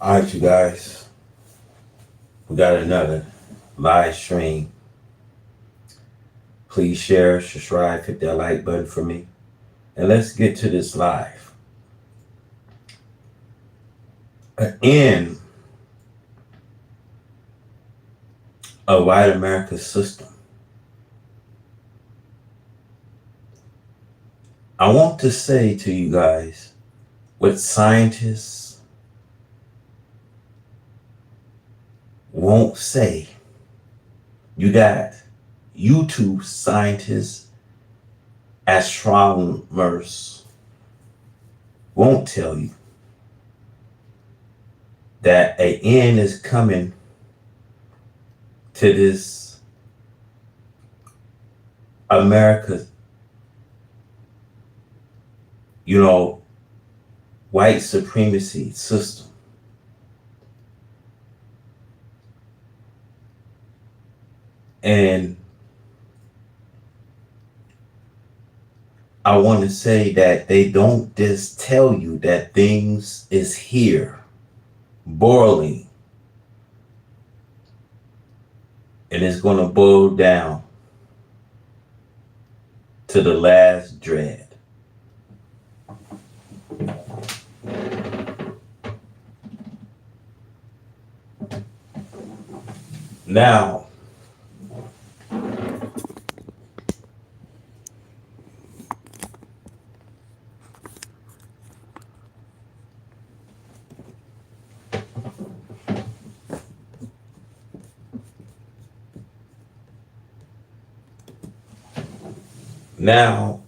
All right, you guys, we got another live stream. Please share, subscribe, hit that like button for me. And let's get to this live. In a white America system, I want to say to you guys what scientists won't say. You got YouTube scientists, astronomers won't tell you that an end is coming to this America, white supremacy system. And I want to say that they don't just tell you that things is here, boiling, and it's going to boil down to the last dread. Now,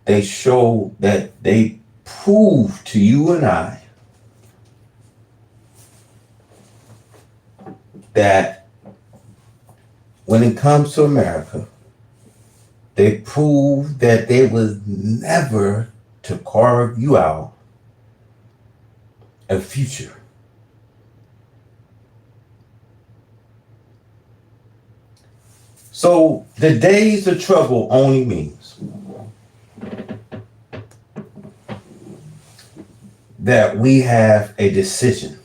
they show that they prove to you and I that when it comes to America, they prove that they was never to carve you out a future. So the days of trouble only means that we have a decision.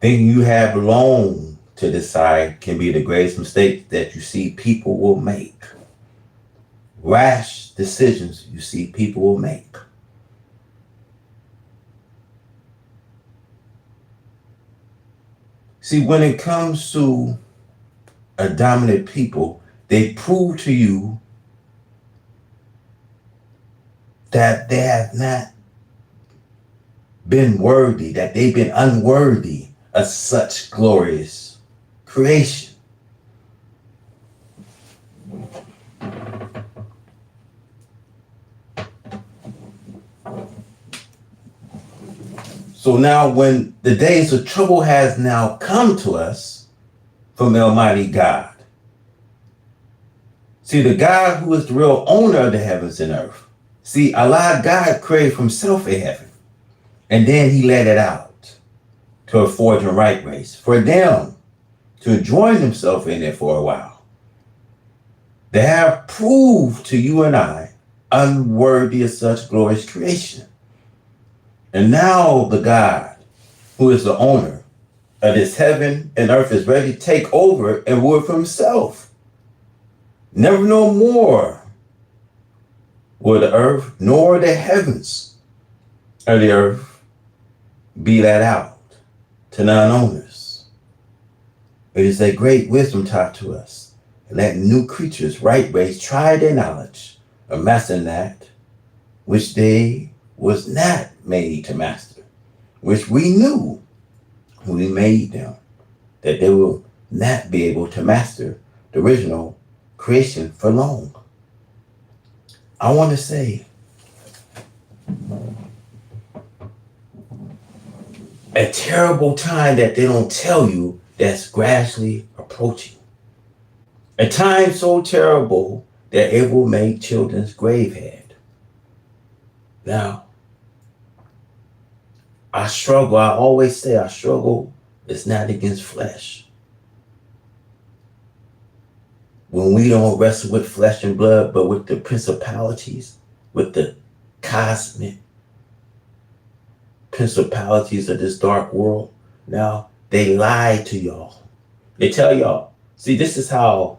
Then you have long to decide can be the greatest mistake that you see people will make. Rash decisions you see people will make. See, when it comes to a dominant people, they prove to you that they have not been worthy, that they've been unworthy of such glorious creation. So now when the days of trouble has now come to us from the Almighty God, see, the God who is the real owner of the heavens and earth, see, Allah God created for himself a heaven, and then he let it out to a forged and right race, for them to join themselves in it for a while. They have proved to you and I unworthy of such glorious creation. And now the God who is the owner of this heaven and earth is ready to take over and rule for himself. Never no more will the earth nor the heavens of the earth be let out to non-owners. It is a great wisdom taught to us. And let new creatures right ways try their knowledge of mastering that which they was not made to master, which we knew when we made them, that they will not be able to master the original creation for long. I want to say, a terrible time that they don't tell you that's gradually approaching. A time so terrible that it will make children's grave head. Now, I always say I struggle is not against flesh. When we don't wrestle with flesh and blood, but with the principalities, with the cosmic principalities of this dark world now, they lie to y'all. They tell y'all, see, this is how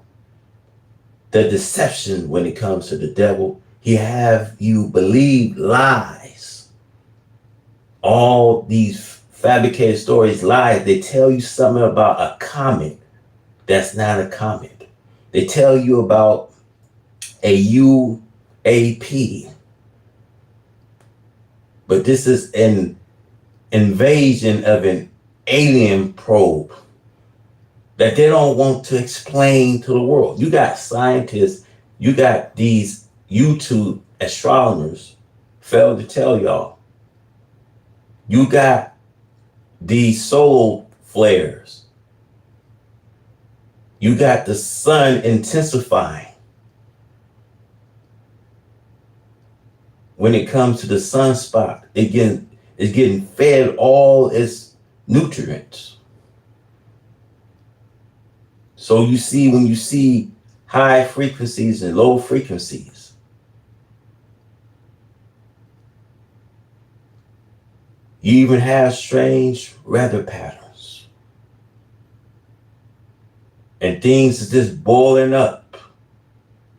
the deception when it comes to the devil, he have you believe lies. All these fabricated stories, lies. They tell you something about a comet that's not a comet. They tell you about a UAP. But this is an invasion of an alien probe that they don't want to explain to the world. You got scientists, you got these YouTube astronomers fail to tell y'all. You got these solar flares. You got the sun intensifying. When it comes to the sunspot, it's getting fed all its nutrients. So you see, when you see high frequencies and low frequencies, you even have strange weather patterns. And things is just boiling up.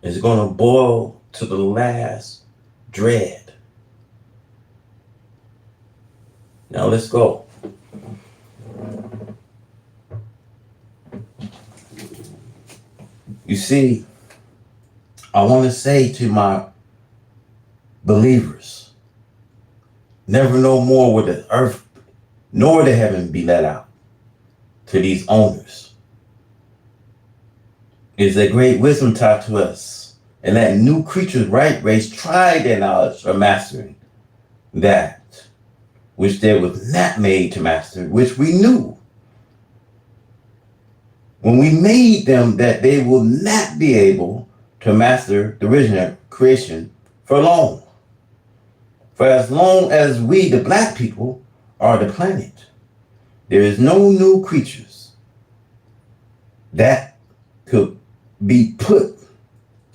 It's going to boil to the last dread. Now let's go. You see, I want to say to my believers, never no more will the earth nor the heaven be let out to these owners. It's a great wisdom taught to us, and that new creature's right race tried their knowledge of mastering that which they was not made to master, which we knew when we made them that they will not be able to master the original creation for long. For as long as we, the black people, are the planet, there is no new creatures that could be put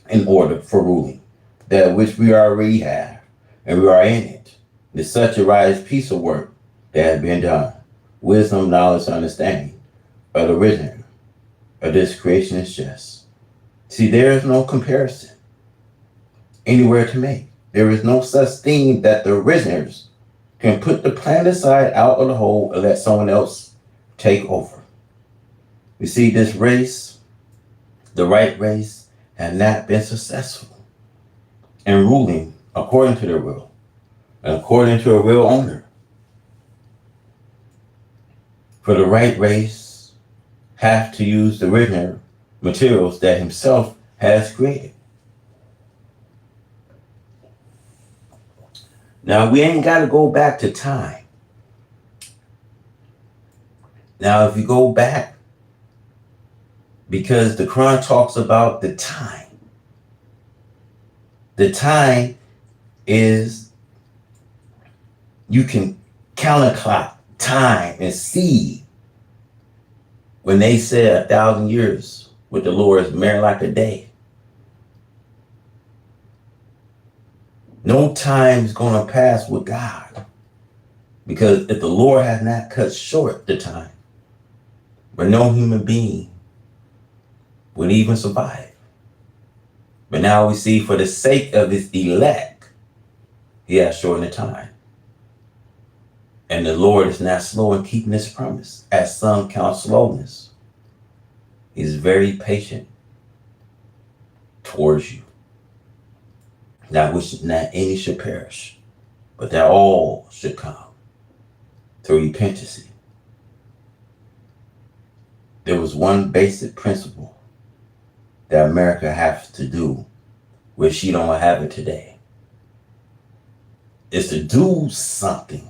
in order for ruling, that which we already have, and we are in it. There's such a wise piece of work that has been done. Wisdom, knowledge, understanding of the original of this creation is just. See, there is no comparison anywhere to make. There is no such thing that the originators can put the planet side out of the hole and let someone else take over. You see, this race, the right race, has not been successful in ruling according to their will and according to a real owner. For the right race have to use the original materials that himself has created. Now, we ain't got to go back to time. Now, if you go back, because the Quran talks about the time is, you can counterclock time and see. When they said 1,000 years with the Lord is merry like a day. No time is going to pass with God. Because if the Lord has not cut short the time, but no human being would even survive. But now we see, for the sake of his elect, he has shortened the time. And the Lord is not slow in keeping his promise, as some count slowness. He's very patient towards you. Not wishing that any should perish, but that all should come to repentance. There was one basic principle that America has to do, which she don't have it today, is to do something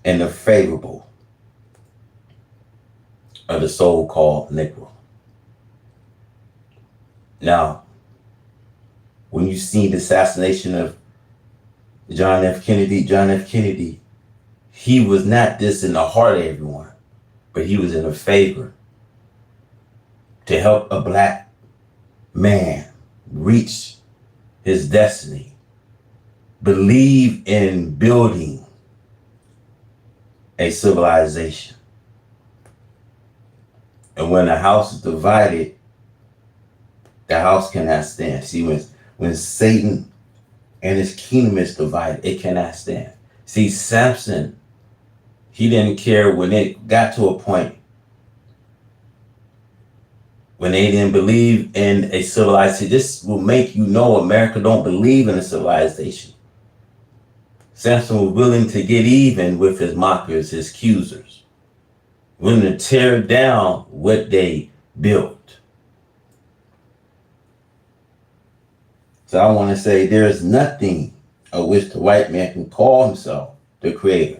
in the favorable of the so-called Negro. Now, when you see the assassination of John F. Kennedy, he was not just in the heart of everyone, but he was in a favor to help a black man reach his destiny, believe in building a civilization. And when a house is divided, the house cannot stand. See, when Satan and his kingdom is divided, it cannot stand. See, Samson, he didn't care when it got to a point when they didn't believe in a civilization. This will make you know America don't believe in a civilization. Samson was willing to get even with his mockers, his accusers, willing to tear down what they built. So I want to say there is nothing of which the white man can call himself the creator.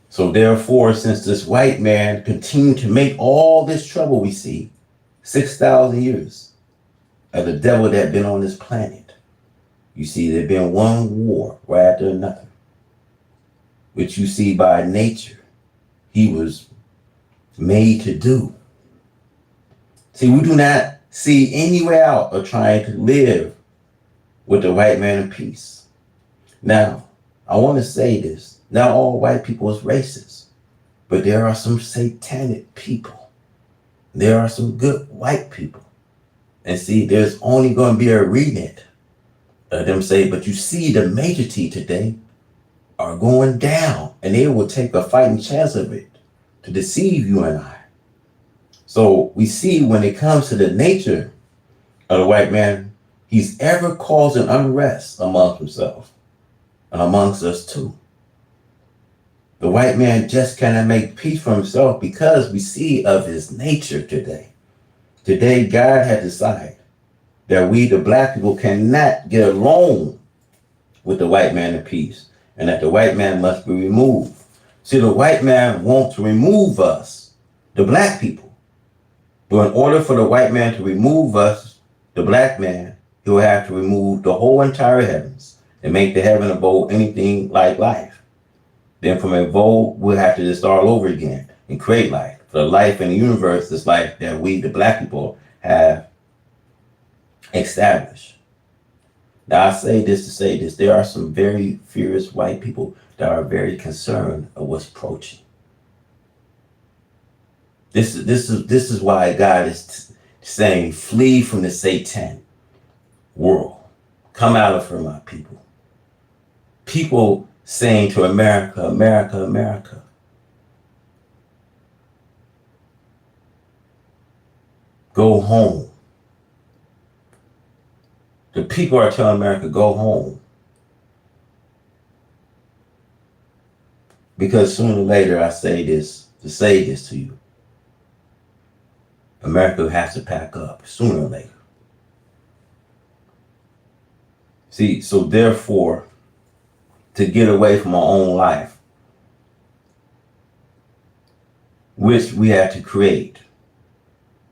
So therefore, since this white man continued to make all this trouble we see, 6,000 years of the devil that been on this planet, you see there been one war right after another, which you see by nature he was made to do. See, we do not see any way out of trying to live with the white man in peace. Now, I want to say this. Not all white people is racist, but there are some satanic people. There are some good white people. And see, there's only going to be a remnant of them say, but you see the majority today are going down, and they will take a fighting chance of it to deceive you and I. So we see when it comes to the nature of the white man, he's ever causing unrest amongst himself and amongst us too. The white man just cannot make peace for himself because we see of his nature today. Today, God had decided that we, the black people, cannot get along with the white man in peace, and that the white man must be removed. See, the white man wants to remove us, the black people. But in order for the white man to remove us, the black man, he will have to remove the whole entire heavens and make the heaven abode anything like life. Then from a void, we'll have to just start all over again and create life. For the life in the universe is life that we, the black people, have established. Now, I say this to say this. There are some very furious white people that are very concerned of what's approaching. This is why God is saying, flee from the Satan world. Come out of her, my people. People saying to America, America, America. Go home. The people are telling America, go home. Because sooner or later, I say this to say this to you. America has to pack up sooner or later. See, so therefore, to get away from our own life, which we have to create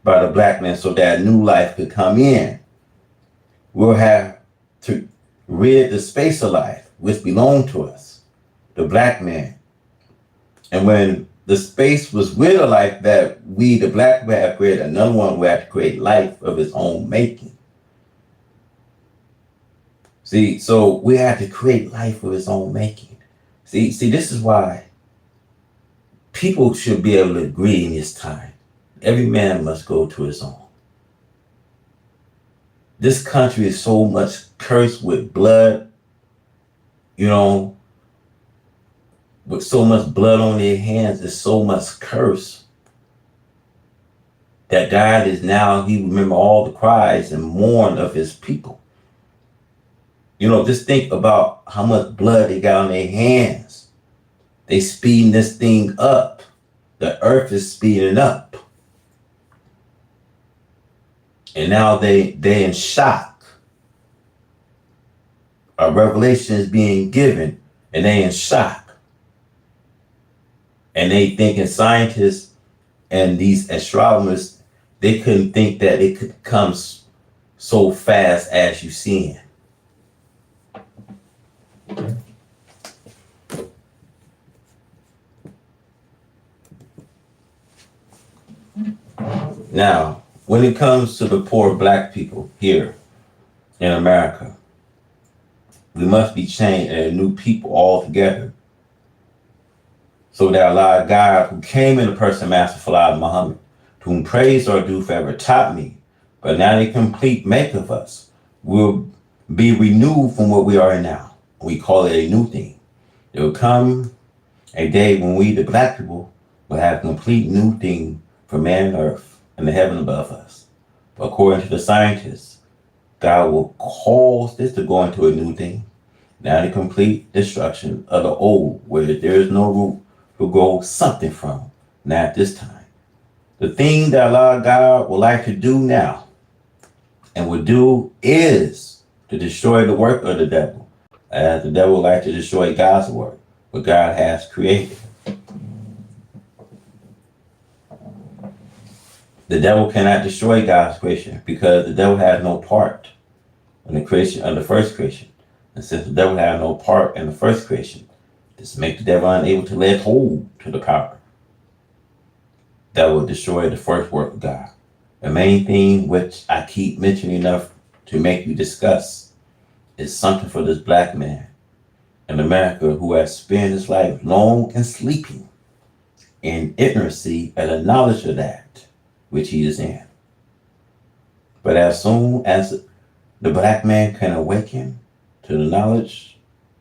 by the black man so that new life could come in, we'll have to rid the space of life which belonged to us, the black man. And when the space was rid of life that we, the black man, have created, another one will have to create life of his own making. See, so we have to create life of his own making. See, this is why people should be able to agree in this time. Every man must go to his own. This country is so much cursed with blood, with so much blood on their hands, there's so much curse that God is now, he remember all the cries and mourn of his people. Just think about how much blood they got on their hands. They speeding this thing up. The earth is speeding up. And now they in shock. A revelation is being given and they in shock. And they thinking scientists and these astronomers, they couldn't think that it could come so fast as you seeing. Now, when it comes to the poor black people here in America, We must be changed and a new people altogether. So that Allah God, who came in the person of Master Fard Muhammad, to whom praise or due forever, taught me, but now the complete make of us will be renewed from what we are in now. We call it a new thing. There will come a day when we, the black people, will have a complete new thing for man and earth and the heaven above us. But according to the scientists, God will cause this to go into a new thing. Now the complete destruction of the old, where there is no root to grow something from. Not at this time. The thing that Allah God would like to do now and would do is to destroy the work of the devil. As the devil would like to destroy God's work, what God has created. The devil cannot destroy God's creation because the devil has no part in the creation of the first creation. And since the devil has no part in the first creation, this makes the devil unable to lay hold to the power that will destroy the first work of God. The main thing which I keep mentioning enough to make you discuss is something for this black man in America who has spent his life long and sleeping in ignorancy and the knowledge of that which he is in. But as soon as the black man can awaken to the knowledge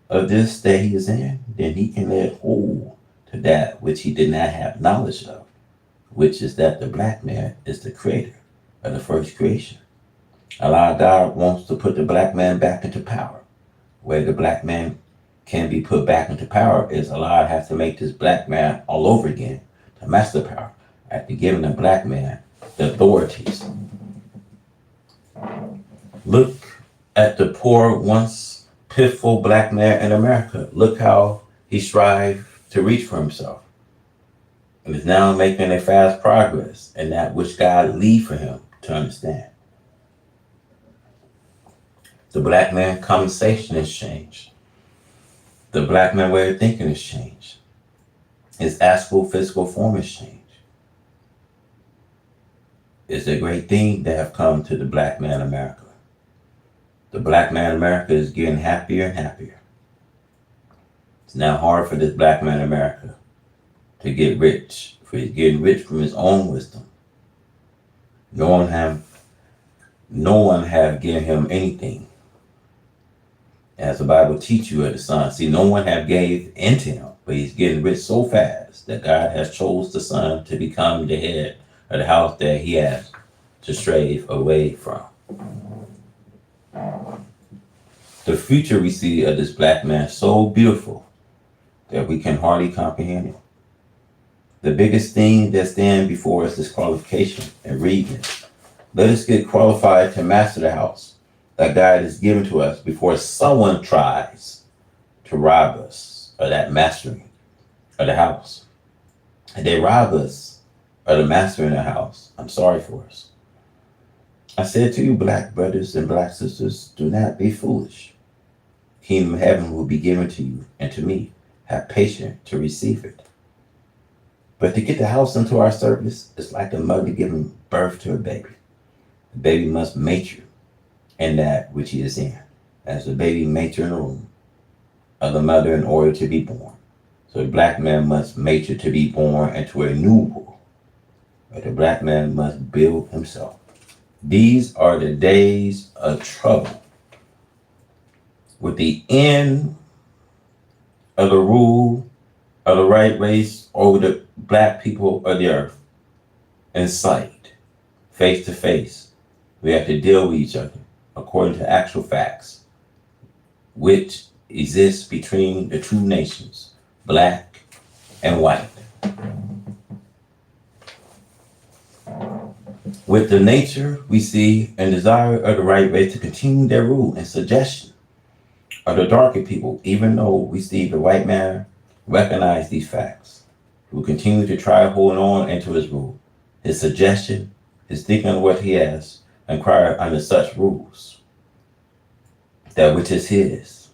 of this that he is in, then he can lay hold to that which he did not have knowledge of, which is that the black man is the creator of the first creation. Allah God wants to put the black man back into power. Where the black man can be put back into power is Allah has to make this black man all over again to master power after giving the black man the authorities. Look at the poor, once pitiful black man in America. Look how he strived to reach for himself and is now making a fast progress in that which God leave for him to understand. The black man conversation has changed. The black man way of thinking has changed. His astral physical form has changed. It's a great thing that have come to the black man America. The black man America is getting happier and happier. It's now hard for this black man America to get rich, for he's getting rich from his own wisdom. No one have given him anything. As the Bible teach you of the son. See, no one have gave into him, but he's getting rich so fast that God has chose the son to become the head of the house that he has to stray away from. The future we see of this black man is so beautiful that we can hardly comprehend it. The biggest thing that stands before us is qualification and reading. Let us get qualified to master the house that God has given to us before someone tries to rob us of that mastering of the house. And they rob us of the mastering of the house. I'm sorry for us. I said to you, black brothers and black sisters, do not be foolish. Kingdom of heaven will be given to you and to me. Have patience to receive it. But to get the house into our service, it's like a mother giving birth to a baby. The baby must mature in that which he is in, as the baby mature in the womb of the mother in order to be born. So the black man must mature to be born into a new world, but the black man must build himself. These are the days of trouble. With the end of the rule of the right race over the black people of the earth in sight, face to face, we have to deal with each other according to actual facts, which exists between the two nations, black and white. With the nature we see and desire of the right race to continue their rule and suggestion of the darker people, even though we see the white man recognize these facts, he will continue to try holding on into his rule, his suggestion, his thinking of what he has, and cry under such rules. That which is his.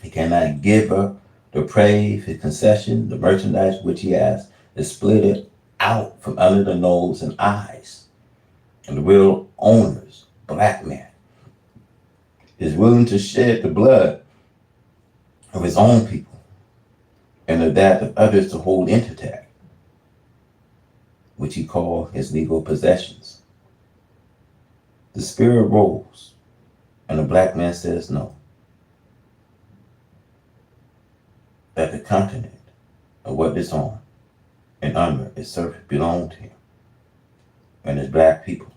He cannot give up the praise, his concession, the merchandise which he has is split out from under the nose and eyes. And the real owners, black man, is willing to shed the blood of his own people and of that of others to hold intact, which he called his legal possessions. The spirit rose, and the black man says no, that the continent of what is on and under its surface belonged to him and his black people.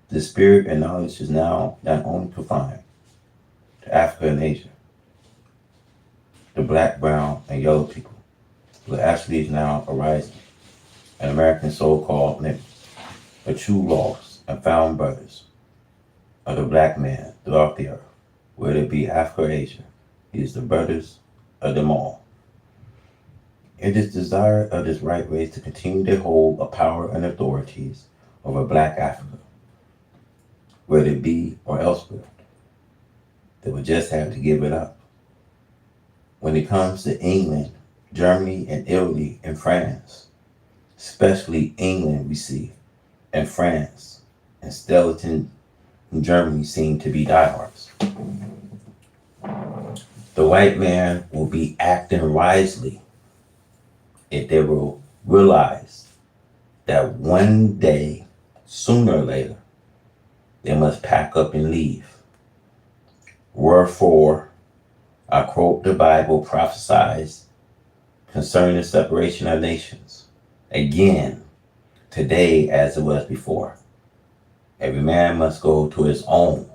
The spirit and knowledge is now not only confined to Africa and Asia, the black, brown, and yellow people, but actually is now arising an American so-called name, the true lost and found brothers of the black man throughout the earth, whether it be Africa or Asia. He is the brothers of them all. It is desire of this right race to continue to hold a power and authorities over black Africa, whether it be or elsewhere. They would just have to give it up. When it comes to England, Germany, and Italy, and France, especially England, we see, and France, and Stellington in Germany seem to be diehards. The white man will be acting wisely if they will realize that one day, sooner or later, they must pack up and leave. Wherefore, I quote the Bible prophesies concerning the separation of nations. Again, today as it was before. Every man must go to his own.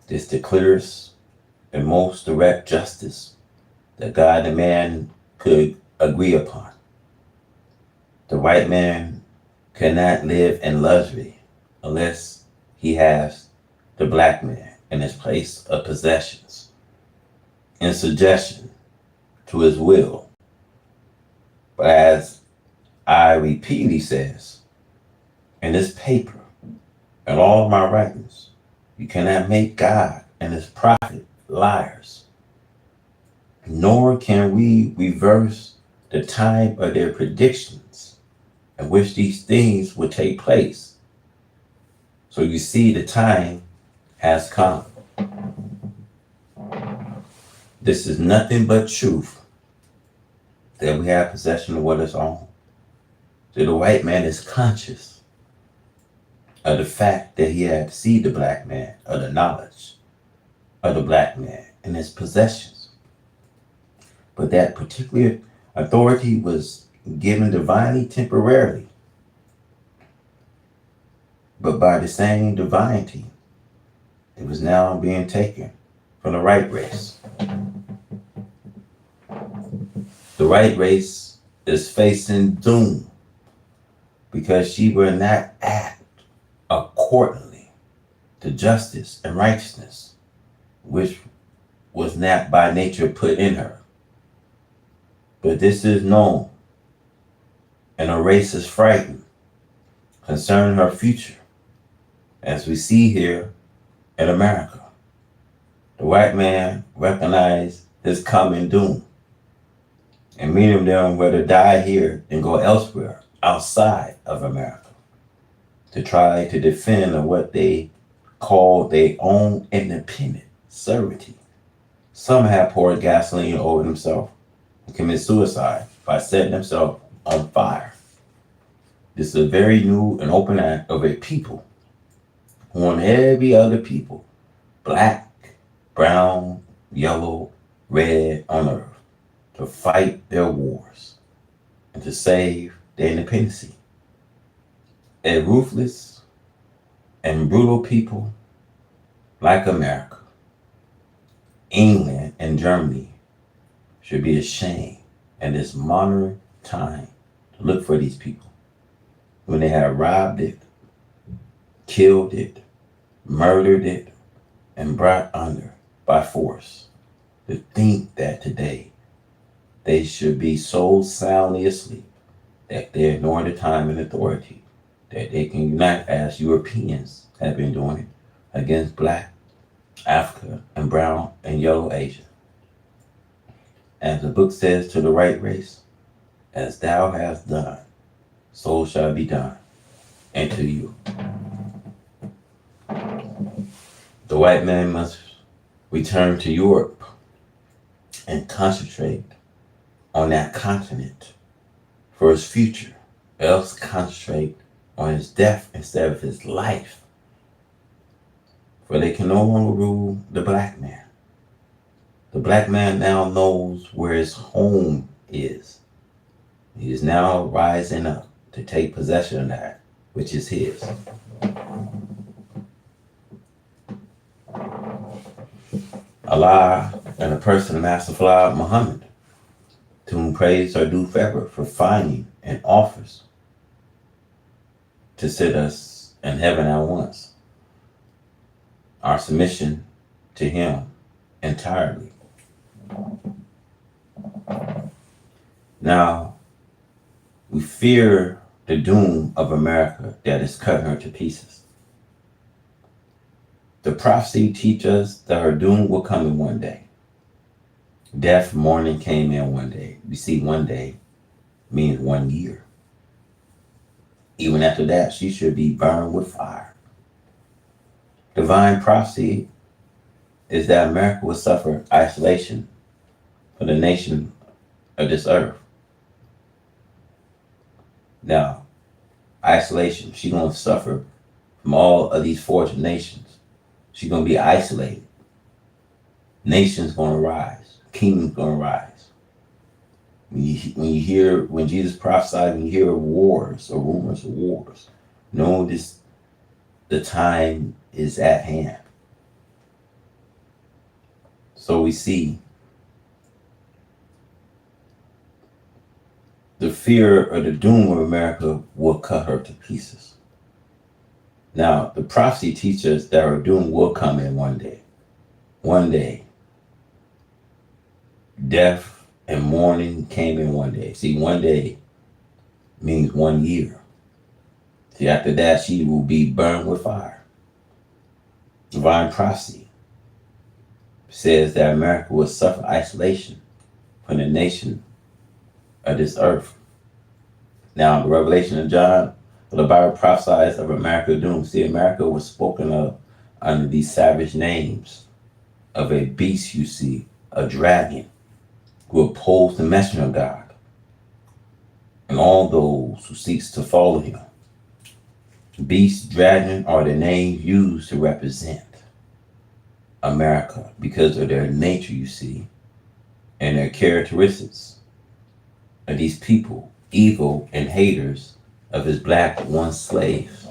This the clearest and most direct justice that God and man could agree upon. The white man cannot live in luxury unless he has the black man in his place of possessions, in suggestion to his will. But as I repeatedly says, in this paper and all of my writings, you cannot make God and his prophet liars, nor can we reverse the time of their predictions in which these things would take place. So you see, the time has come. This is nothing but truth, that we have possession of what is own. So the white man is conscious of the fact that he had to see the black man, of the knowledge of the black man and his possessions. But that particular authority was given divinely temporarily. But by the same divinity, it was now being taken from the right race. The right race is facing doom because she will not act accordingly to justice and righteousness, which was not by nature put in her. But this is known, and a race is frightened concerning her future, as we see here in America. The white man recognized his coming doom, and many of them rather die here than go elsewhere outside of America to try to defend what they call their own independent sovereignty. Some have poured gasoline over themselves and commit suicide by setting themselves on fire. This is a very new and open act of a people who want every other people, black, brown, yellow, red, on earth, to fight their wars and to save their independence. A ruthless and brutal people like America, England, and Germany should be ashamed in this modern time to look for these people when they have robbed it, killed it, murdered it, and brought under by force. To think that today they should be so soundly asleep that they ignore the time and authority that they can unite as Europeans have been doing it against black, Africa, and brown and yellow Asia. As the book says to the right race, as thou hast done, so shall be done unto you. The white man must We turn to Europe and concentrate on that continent for his future, else concentrate on his death instead of his life. For they can no longer rule the black man. The black man now knows where his home is. He is now rising up to take possession of that which is his. Allah and the person of Master Fard Muhammad, to whom praise are due forever, for finding and offers to sit us in heaven at once. Our submission to him entirely. Now, we fear the doom of America that is cutting her to pieces. The prophecy teaches us that her doom will come in one day. Death, mourning came in one day. We see one day means 1 year. Even after that, she should be burned with fire. Divine prophecy is that America will suffer isolation from the nation of this earth. Now, isolation, she's going to suffer from all of these fortunate nations. She's going to be isolated. Nations going to rise. Kingdoms going to rise. When Jesus prophesied, when you hear of wars or rumors of wars, know this, the time is at hand. So we see the fear of the doom of America will cut her to pieces. Now, the prophecy teaches that her doom will come in one day. One day. Death and mourning came in one day. See, one day means 1 year. See, after that, she will be burned with fire. Divine prophecy says that America will suffer isolation from the nation of this earth. Now, the Revelation of John, the Bible prophesies of America's doom. See, America was spoken of under these savage names of a beast, you see, a dragon, who oppose the messenger of God and all those who seeks to follow him. Beast, dragon are the names used to represent America because of their nature, you see, and their characteristics of these people, evil and haters of his black once slaves.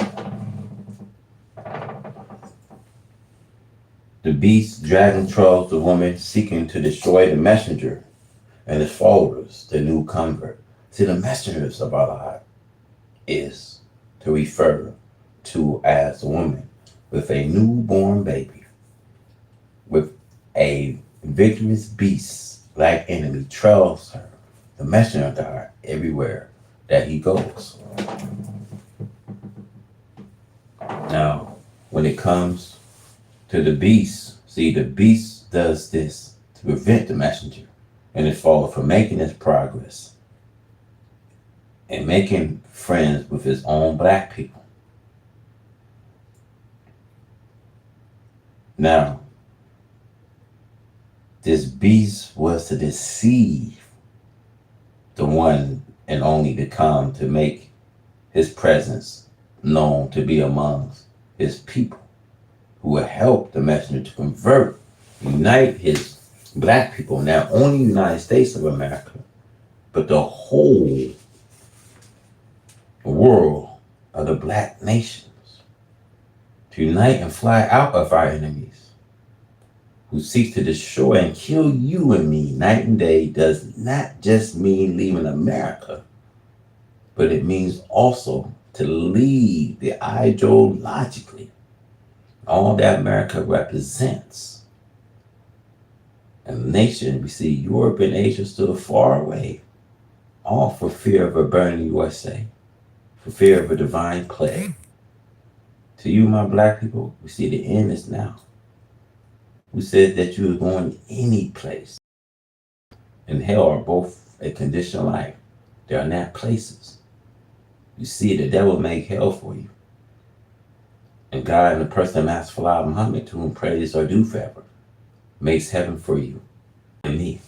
The beast, dragon, trolls the woman seeking to destroy the messenger and his followers, the new convert. See, the messengers of Allah is to refer to as a woman with a newborn baby, with a vigorous beast like enemy trails her, the messenger of God, everywhere that he goes. Now, when it comes to the beast, see, the beast does this to prevent the messenger and his follower from making his progress and making friends with his own black people. Now, this beast was to deceive the one and only to come to make his presence known to be amongst his people, who will help the messenger to convert, unite his black people, not only the United States of America, but the whole world of the black nations, to unite and fly out of our enemies, who seeks to destroy and kill you and me night and day, does not just mean leaving America, but it means also to leave the ideologically all that America represents. And the nation, we see Europe and Asia still far away, all for fear of a burning USA, for fear of a divine plague. To you, my black people, we see the end is now. We said that you were going any place. And hell are both a condition of life. They are not places. You see, the devil make hell for you. And God, in the person of Master Fard Muhammad, to whom praise are due forever, makes heaven for you and me.